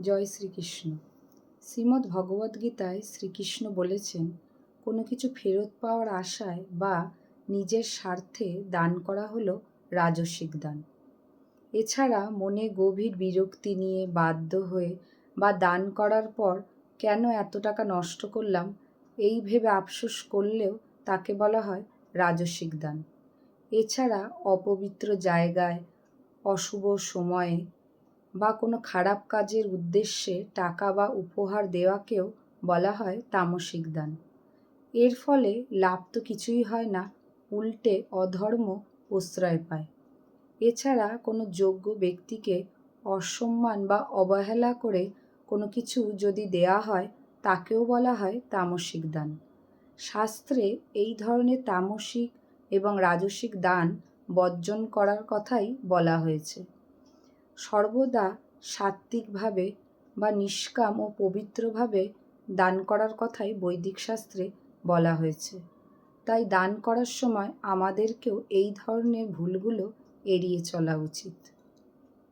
জয় শ্রীকৃষ্ণ। শ্রীমদ্ ভগবদ্গীতায় শ্রীকৃষ্ণ বলেছেন, কোনো কিছু ফেরত পাওয়ার আশায় বা নিজের স্বার্থে দান করা হলো রাজসিক দান। এছাড়া মনে গভীর বিরক্তি নিয়ে বাধ্য হয়ে বা দান করার পর কেন এত টাকা নষ্ট করলাম এই ভেবে আফসোস করলেও তাকে বলা হয় রাজসিক দান। এছাড়া অপবিত্র জায়গায়, অশুভ সময়ে বা কোনো খারাপ কাজের উদ্দেশ্যে টাকা বা উপহার দেওয়াকেও বলা হয় তামসিক দান। এর ফলে লাভ তো কিছুই হয় না, উল্টে অধর্ম প্রশ্রয় পায়। এছাড়া কোনো যোগ্য ব্যক্তিকে অসম্মান বা অবহেলা করে কোনো কিছু যদি দেয়া হয় তাকেও বলা হয় তামসিক দান। শাস্ত্রে এই ধরনের তামসিক এবং রাজসিক দান বর্জন করার কথাই বলা হয়েছে। সর্বদা সাত্ত্বিকভাবে বা নিষ্কাম ও পবিত্রভাবে দান করার কথাই বৈদিক শাস্ত্রে বলা হয়েছে। তাই দান করার সময় আমাদেরকেও এই ধরনের ভুলগুলো এড়িয়ে চলা উচিত।